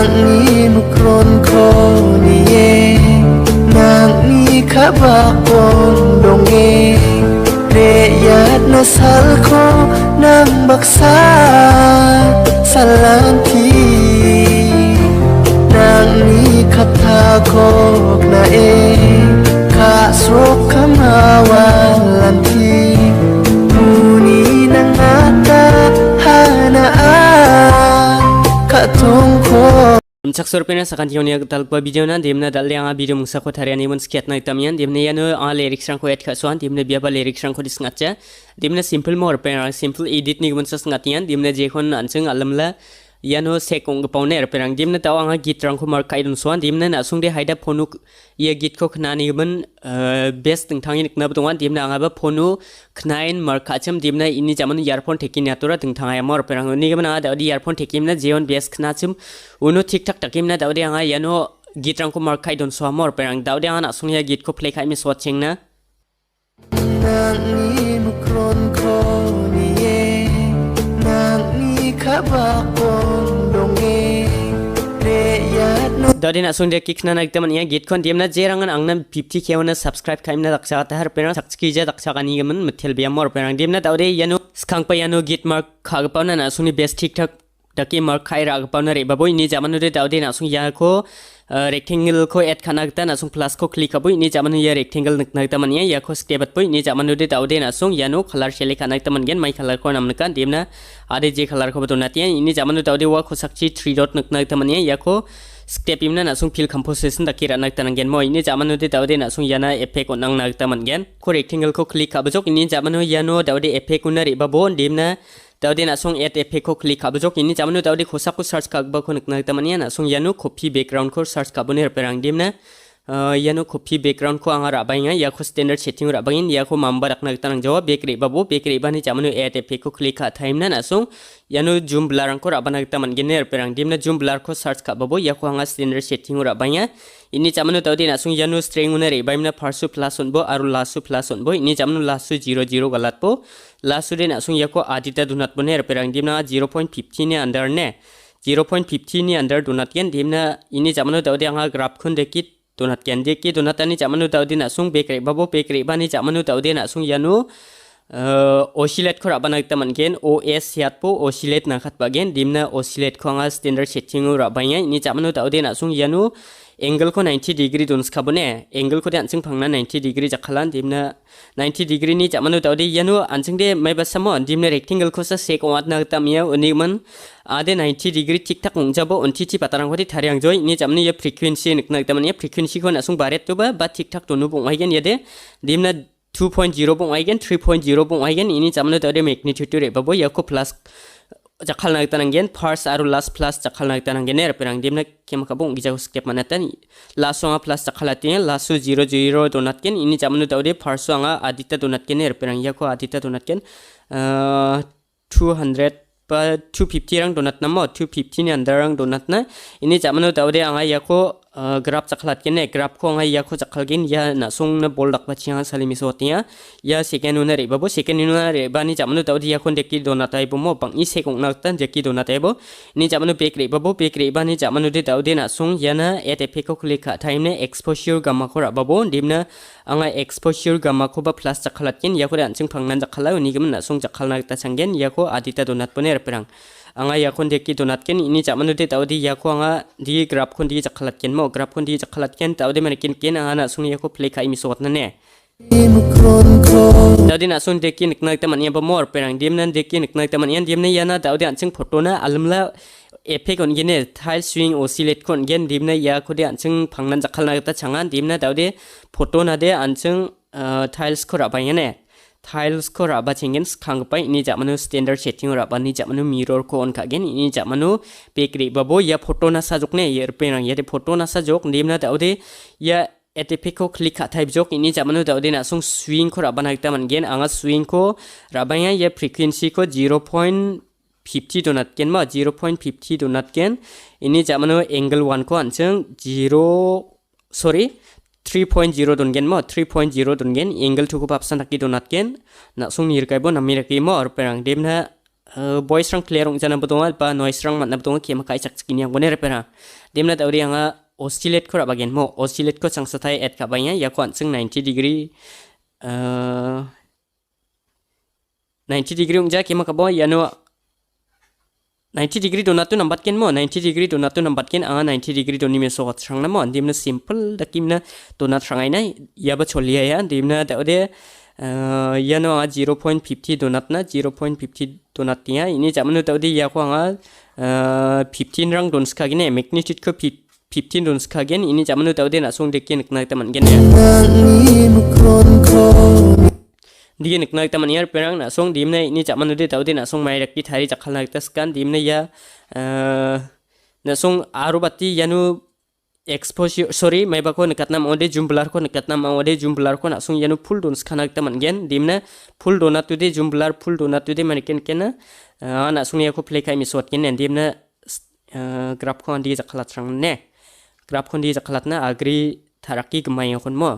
nang ni mukron ko niye nang ni kabakon donge reyat nasal ko nang baksa salanti nang ni kata ko na kasrok kamawalanti muni nang ata hanaan katong ko Mchak sorpena sakan tiyonya talpa video na demna dalle anga video mungsa ko tharian imun skiat na itamian demna yano anga lyrics rang ko et khasuan demna biaba lyrics rang ko disngatcha demna simple more pen simple edit ni gun sasngatian demna jekhon anchung alamla yano sekong gpaune perang demna taw anga git rang ko mar kaidun swan demna na sungde haida phonu ye git ko khnani gun best tangthangi nikna btongan demna anga ba phonu khnain mar khacham demna ini jaman earphone thekin yatura tangthanga mar perang ni gman ada earphone thekim na jeon best khnachum uno thik thak takim na dawde anga yano git rang ko mar kaidun swa mar perang dawde anga na sungya git ko play khai mi swat chengna nang ni mukron ko niye nang ni kabakon donge reyat dawde na sungde kikna na iktaman ya git kon demna jerangan angna 50 kewana subscribe khaimna dakcha ta har perang sakski ja dakcha kani gaman mithel biam mar perang demna dawde yano skang pa yano git mar khagpauna na sungni best thik thak daki mar khaira gpauna re baboi ni jamanu de dawde na sung ya ko rectangle ko add khanakta na sung plus ko click aboi ni jamanu ya rectangle nakta man ya ko step boi ni jamanu de dawde na sung yano color select khanakta man gen mai color ko namna kan demna ade je color ko batona tian ini jamanu dawde wa ko sakchi 3 dot nakta man ya ko step imna na sung fill composition dakira nakta nangen mo ini jamanu de dawde na sung yana effect on nang nakta man gen ko rectangle ko click abjok ini jamanu yano dawde effect unari babo demna dawde na sung add effect ko click abjok ini jamanu dawde khosa ko search kakba ko nakta man ya na sung yano copy background ko search kabone perang demna yano copy background ko anga rabainga ya ko standard setting rabangin ya ko mamba rakna tanang jawab bakery babu bakery bani jamanu add effect ko click ka time na sung yano zoom blur ko rabana taman gener perang dimna zoom blur ko search ka babu ya ko anga standard setting rabanya ini jamanu tawdi na sung yano string una re baimna first plus on bo aru last plus on bo ini jamanu last 00 galat po last de na sung ya ko adita dunat boner perang dimna 0.15 ni under ne 0.15 ni under dunat gen dimna ini jamanu tawdi anga graph khun dekit donat kendi ki donatani jamanu tawdi na sung bakery babo bakery bani jamanu tawdi na sung yanu oscillate ko rabana taman gen os yat po oscillate na khat bagen dimna oscillate ko anga standard setting rabanya ini jamanu tawdi na sung yanu angle ko 90 degree dons khabone angle ko dan sing phangna 90 degree jakhalan dimna 90 degree ni jamanu tawdi yanu ansing de mai basamo dimna rectangle ko sa sek wat na tamia uniman ade 90 degree tik tak ngjabo onti ti patarang ko ti thariang joi ni jamni ye frequency nikna tamani frequency ko na sung baret to ba tik tak to nu bong aigen yede dimna 2.0 bong aigen 3.0 bong aigen ini jamnu tawde magnitude re babo yako plus jakhal na tanangen first aru last plus jakhal na tanangen er perang dimna kem ka bong gija step manatan last songa plus jakhalatin last 00 donatken ini jamnu tawde first songa adita donatken er perang yako adita donatken 200 pa 250 rang donat namo 250 ni andar rang donat na ini jamanu tawde anga yako graph chaklat kene graph ko anga yako chakhalgin ya na sung na bol dak bachia salimi sotia ya second una re babo second una re bani jamanu tawde yakon deki donat ai bomo bang i sekong nak tan deki donat ai bo ni jamanu pekre babo pekre bani jamanu de tawde na sung yana et effect ko click time ne exposure gamma ko ra babo dimna anga exposure gamma ko ba plus chakhalat kin yako ran sing phangnan jakhala ni gam na sung jakhalna ta changen yako adita donat pone perang anga yakon deki donat ken ini jamanu de tawdi yako anga di graph kon di jakhalat ken mo graph kon di jakhalat ken tawde man ken ken anga na sung yako play kai mi sot na ne tawdi na sung deki nikna taman ya ba mor perang dim nan deki nikna taman yan dim ne yana tawdi an sing photo na alamla effect on gene tile swing oscillate kon gen dim na ya ko de an sing phangnan jakhalna ta changan dim na tawde photo na de an sing tiles ko ra ba yane tiles ko raba chingen khang pai ni jamanu standard setting raba ni jamanu mirror ko on khagen ni jamanu pekri babo ya photo na sajok ne yer penang yede photo na sajok nimna daude ya etepiko click type jok ini jamanu daude na sung swing ko raba na man gen anga swing ko raba ya frequency ko 0.50 donat ken ma 0.50 donat ken ini jamanu angle 1 ko anchang 3.0 dongen mo 3.0 dongen angle 2 ko papsan taki donat ken na sung nir kai bo namira ki mo or perang demna voice rang clear ong jana betonga pa noise rang matna betonga kema kai chak skini yang boner pera demna tawri anga oscillate ko bagen mo oscillate ko chang satai at ka banya ya ko ansung 90 degree 90 degree ong ja kema ka bo yano 90 degree donatu nambat ken mo 90 degree donatu nambat ken anga 90 degree doni me so sang na mo dimna simple dakimna donat rangai na ya ba cholia ya dimna tawde yano anga 0.50 donat na 0.50 donat nya ini jamanu tawde ya ko anga 15 rang don ska gene magnitude ko 15 don ska gen ini jamanu tawde na song dekin nak taman gen ya dia nak taman yar perang na song dimna ini jamanu de tawde na song mai rakki thari chakhal nak taskan dimna ya na song arubati yanu exposure sorry mai bako nakatna mode jumblur ko nakatna mode jumblur ko na song yanu full don skhanak taman gen dimna full donat de jumblur full donat de maniken kena na song ya ko play kai mi sot ken dimna graph ko andi jakhalat rang ne graph ko andi jakhalat na agri tharaki gmai kon mo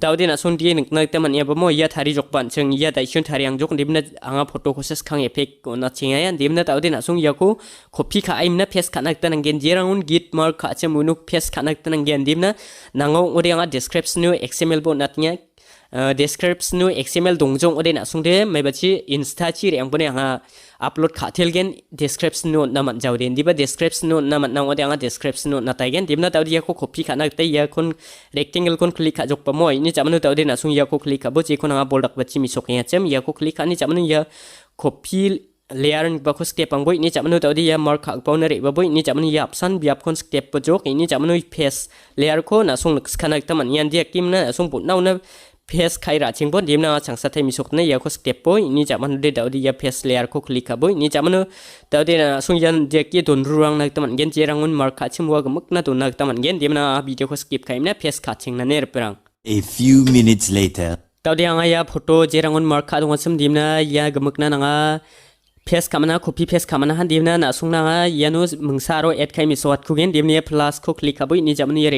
tawde na son die nak taman ya bamo ya thari jok ban cheng ya dai shun thari ang jok dimna anga photo ko ses khang effect ko na chinga ya dimna tawde na song ya ko copy kha aimna face khanak tan gen jerangun git mar kha che munuk face khanak tan gen dimna nango ore anga description no xml bo natnya description no xml dongjong ode na song de mai bachi insta chi re ang bone anga upload kha thel gen description no naman jawden diba description no naman nang ode anga description no natai gen dimna tawde ya ko copy kha nak tai ya kon rectangle kon click kha jok pa moi ni jamanu tawde na song ya ko click kha bo che kon anga boldak bachi mi sok ya chem ya ko click kha ni jamanu ya copy layer ba ko step ang boy ni jamanu tawde ya mark kha pa na re ba boy ni jamanu ya option bi ap kon step pa jok ni jamanu face layer ko na song khanak taman yan dia kim na song pu nau na face khaira chingbon dimna changsa thai misok na ya ko step boy ni jamanu de dawdi ya face layer ko click ka boy ni jamanu dawdi na sungyan de ki don ruang nak taman gen jerangun mark kha chimwa gmuk na don nak taman gen dimna video ko skip khaim na face kha ching na ner perang A few minutes later dawdi anga ya photo jerangun mark kha dong sam dimna ya gmuk na nga face kamana copy face kamana han dimna na sungna nga yanu mungsaro add khai mi sot ku gen dimna plus ko click ka boy ni jamanu ya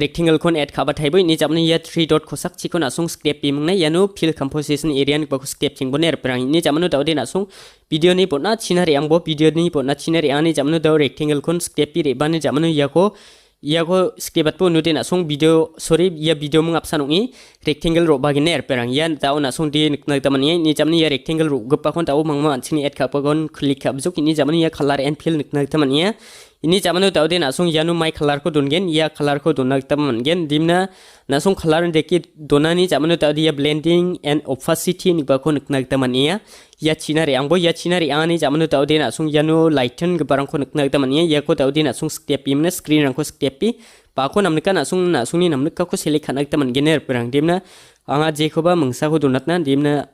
rectangle kon add khaba thai boy ni jamni ya 3 dot khosak chikon asung step pi mngne yanu fill composition area ni ba step ching boner prang ni jamnu dawde na sung video ni pona chinari ang bo video ni pona chinari ani jamnu daw rectangle kon step pi re bani jamnu yako skip at po nude na sung video sorry ya video mung apsan ungi rectangle ro baginer perang yan taw na sung di nak taman ni jamni ya rectangle ro gpa kon taw mangma chini add khapa kon click khap juk ni jamni ya color and fill nak taman ya ini jamanu tawde na sung yanu mai color ko dongen ya color ko donak taman gen dimna na sung color deki donani jamanu tawde ya blending and opacity ni ba ko nak taman ya chinari angbo ya chinari ani jamanu tawde na sung yanu lighten gebarang ko nak taman ya ko tawde na sung step imna screen rang ko step pi pa ko namnika na sung ni namnika ko select khanak taman gener perang dimna anga je ko ba mangsa ko donat na dimna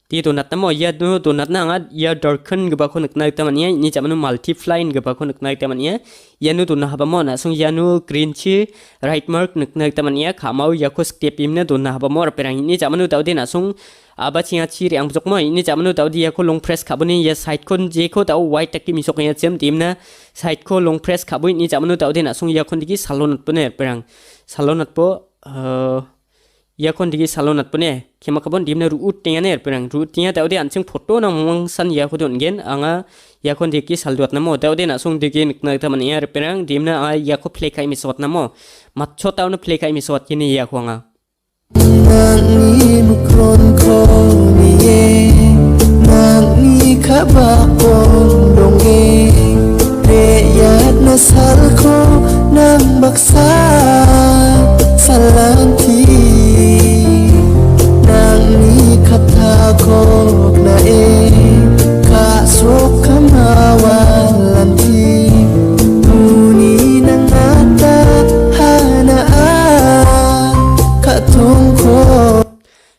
ti donat na mo ya do donat na nga ya darken geba ko nak taman ya ni jamanu multiply geba ko nak taman ya yanu donna haba mo na sung yanu green chi right mark nak taman ya khamau ya ko step imna donna haba mo perang ni jamanu tawde na sung aba chinga chi re ang jok mo ni jamanu tawde ya ko long press khabuni ya side kon je ko taw white takki mi sok ya chem timna side ko long press khabui ni jamanu tawde na sung ya kon digi salonat pone perang salonat po ya kon digi salonat pone kema kabon dimna root tinga ner perang root tinga tawde anching photo na mong san ya ko don gen anga ya kon digi salduat na mo tawde na sung digi nak taman ya perang dimna ya ko play kai mi sot na mo matcho taw na play kai mi sot kini ya ko nga nangni mukron ko niye nangni kabakon donge reyat nasal ko nang baksa salanti nangni kata ko na kasok kamawalanti muni nangata hanaan katungko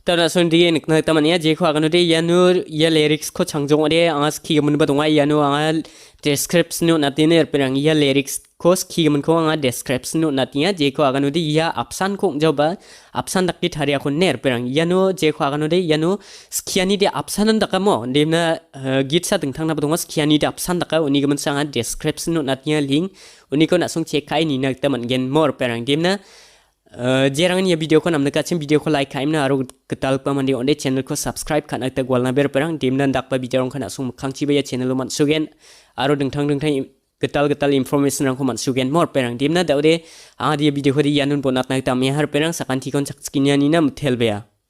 tana son di nik na taman ya je ko agano de yanu ya lyrics ko changjong ode angas ki mun ba donga yanu anga description no natine perang ya lyrics ko ki mun ko anga description no natia je ko agano de ya apsan ko joba apsan dakki tharia ko ner perang yanu je ko agano de yanu skiani de apsan ndaka mo demna git sa ding thangna ba donga skiani de apsan daka uni gaman sanga description no natia link uni ko na song check kai ni nak taman gen more perang demna Jerangan ya video ko namna kacim video ko like kaimna aro ketal pamandi onde channel ko subscribe kana ta gwalna ber perang dimnan dakpa bijarong kana sung khangchi baya channel man sugen aro dengtang getal information rang ko man sugen mor perang dimna daude dia video ko di yanun bonat na ta me har perang sakanti kon sakskinya nina mthelbea